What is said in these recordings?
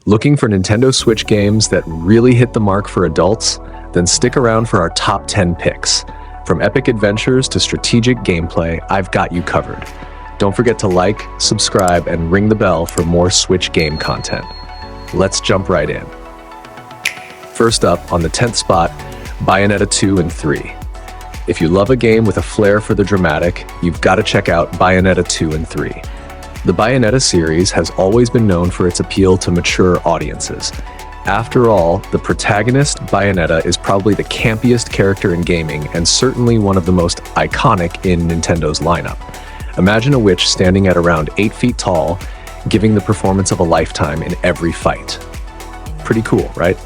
Looking for Nintendo Switch games that really hit the mark for adults? Then stick around for our top 10 picks. From epic adventures to strategic gameplay, I've got you covered. Don't forget to like, subscribe, and ring the bell for more Switch game content. Let's jump right in. First up, on the 10th spot, Bayonetta 2 and 3. If you love a game with a flair for the dramatic, you've got to check out Bayonetta 2 and 3. The Bayonetta series has always been known for its appeal to mature audiences. After all, the protagonist, Bayonetta, is probably the campiest character in gaming and certainly one of the most iconic in Nintendo's lineup. Imagine a witch standing at around 8 feet tall, giving the performance of a lifetime in every fight. Pretty cool, right?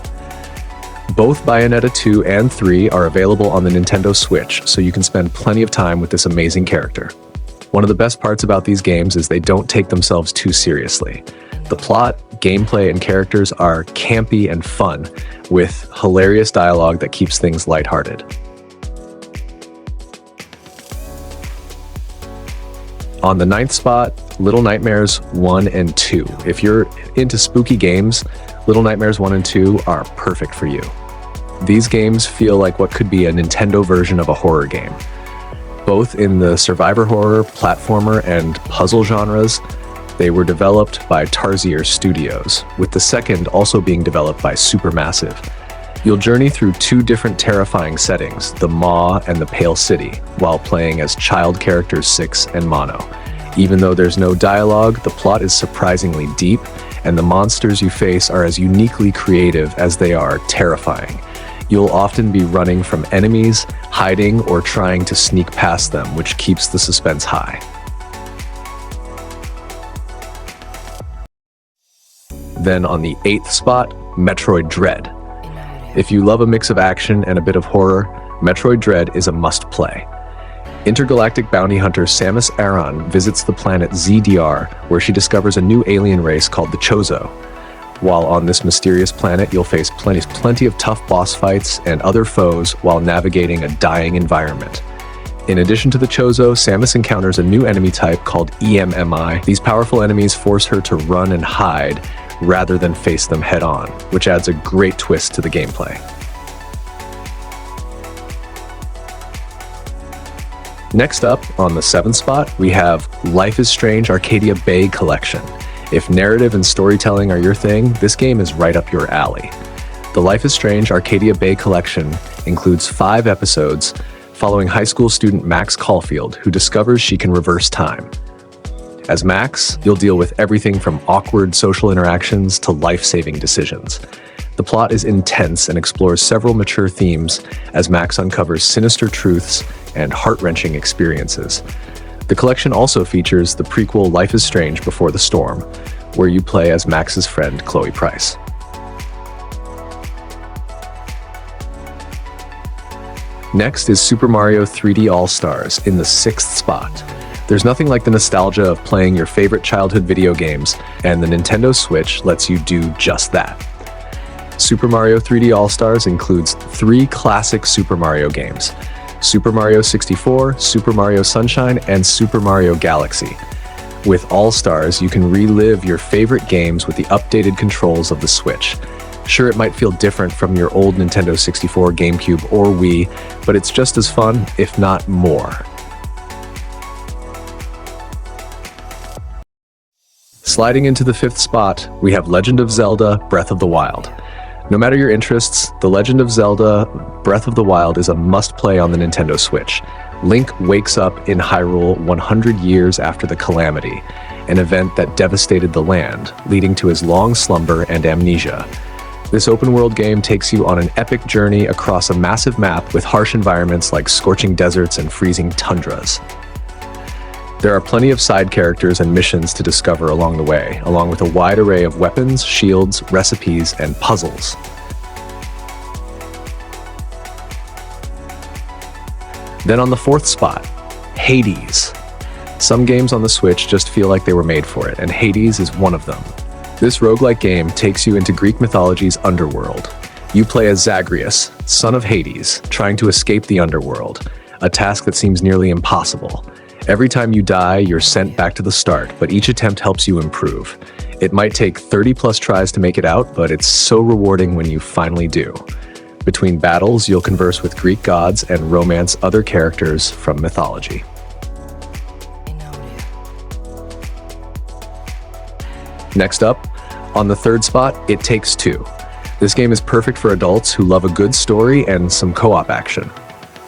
Both Bayonetta 2 and 3 are available on the Nintendo Switch, so you can spend plenty of time with this amazing character. One of the best parts about these games is they don't take themselves too seriously. The plot, gameplay, and characters are campy and fun, with hilarious dialogue that keeps things lighthearted. On the 9th spot, Little Nightmares 1 and 2. If you're into spooky games, Little Nightmares 1 and 2 are perfect for you. These games feel like what could be a Nintendo version of a horror game. Both in the survivor horror, platformer, and puzzle genres, they were developed by Tarsier Studios, with the second also being developed by Supermassive. You'll journey through two different terrifying settings, the Maw and the Pale City, while playing as child characters 6 and Mono. Even though there's no dialogue, the plot is surprisingly deep, and the monsters you face are as uniquely creative as they are terrifying. You'll often be running from enemies, hiding, or trying to sneak past them, which keeps the suspense high. Then on the 8th spot, Metroid Dread. If you love a mix of action and a bit of horror, Metroid Dread is a must-play. Intergalactic bounty hunter Samus Aran visits the planet ZDR, where she discovers a new alien race called the Chozo. While on this mysterious planet, you'll face plenty of tough boss fights and other foes while navigating a dying environment. In addition to the Chozo, Samus encounters a new enemy type called EMMI. These powerful enemies force her to run and hide rather than face them head-on, which adds a great twist to the gameplay. Next up, on the 7th spot, we have Life is Strange Arcadia Bay Collection. If narrative and storytelling are your thing, this game is right up your alley. The Life is Strange Arcadia Bay Collection includes 5 episodes following high school student Max Caulfield, who discovers she can reverse time. As Max, you'll deal with everything from awkward social interactions to life-saving decisions. The plot is intense and explores several mature themes as Max uncovers sinister truths and heart-wrenching experiences. The collection also features the prequel Life is Strange Before the Storm, where you play as Max's friend Chloe Price. Next is Super Mario 3D All-Stars in the 6th spot. There's nothing like the nostalgia of playing your favorite childhood video games, and the Nintendo Switch lets you do just that. Super Mario 3D All-Stars includes 3 classic Super Mario games: Super Mario 64, Super Mario Sunshine, and Super Mario Galaxy. With All-Stars, you can relive your favorite games with the updated controls of the Switch. Sure, it might feel different from your old Nintendo 64, GameCube, or Wii, but it's just as fun, if not more. Sliding into the 5th spot, we have Legend of Zelda Breath of the Wild. No matter your interests, The Legend of Zelda Breath of the Wild is a must-play on the Nintendo Switch. Link wakes up in Hyrule 100 years after the Calamity, an event that devastated the land, leading to his long slumber and amnesia. This open-world game takes you on an epic journey across a massive map with harsh environments like scorching deserts and freezing tundras. There are plenty of side characters and missions to discover along the way, along with a wide array of weapons, shields, recipes, and puzzles. Then on the 4th spot, Hades. Some games on the Switch just feel like they were made for it, and Hades is one of them. This roguelike game takes you into Greek mythology's underworld. You play as Zagreus, son of Hades, trying to escape the underworld, a task that seems nearly impossible. Every time you die, you're sent back to the start, but each attempt helps you improve. It might take 30 plus tries to make it out, but it's so rewarding when you finally do. Between battles, you'll converse with Greek gods and romance other characters from mythology. Next up, on the third spot, It Takes Two. This game is perfect for adults who love a good story and some co-op action.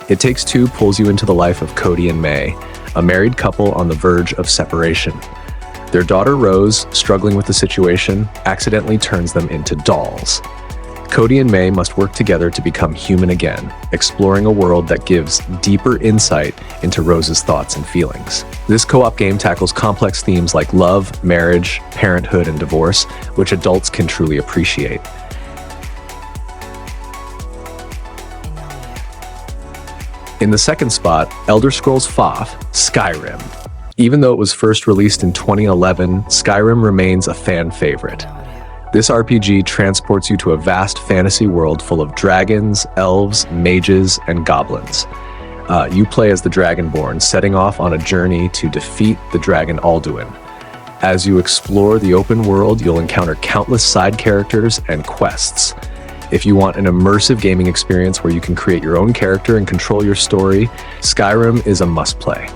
It Takes Two pulls you into the life of Cody and May, a married couple on the verge of separation. Their daughter Rose, struggling with the situation, accidentally turns them into dolls. Cody and May must work together to become human again, exploring a world that gives deeper insight into Rose's thoughts and feelings. This co-op game tackles complex themes like love, marriage, parenthood, and divorce, which adults can truly appreciate. In the second spot, Elder Scrolls V: Skyrim. Even though it was first released in 2011, Skyrim remains a fan favorite. This RPG transports you to a vast fantasy world full of dragons, elves, mages, and goblins. You play as the Dragonborn, setting off on a journey to defeat the dragon Alduin. As you explore the open world, you'll encounter countless side characters and quests. If you want an immersive gaming experience where you can create your own character and control your story, Skyrim is a must-play.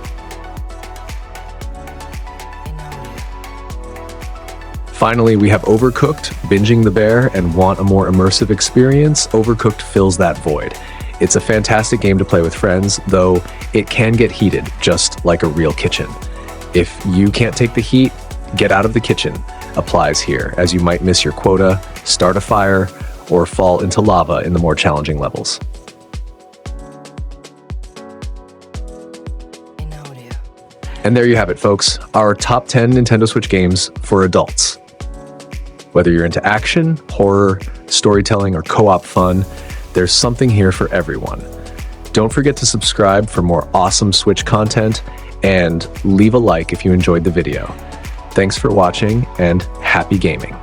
Finally, we have Overcooked. Binging the bear and want a more immersive experience? Overcooked fills that void. It's a fantastic game to play with friends, though it can get heated, just like a real kitchen. If you can't take the heat, get out of the kitchen applies here, as you might miss your quota, start a fire, or fall into lava in the more challenging levels. And there you have it, folks, our top 10 Nintendo Switch games for adults. Whether you're into action, horror, storytelling, or co-op fun, there's something here for everyone. Don't forget to subscribe for more awesome Switch content, and leave a like if you enjoyed the video. Thanks for watching, and happy gaming.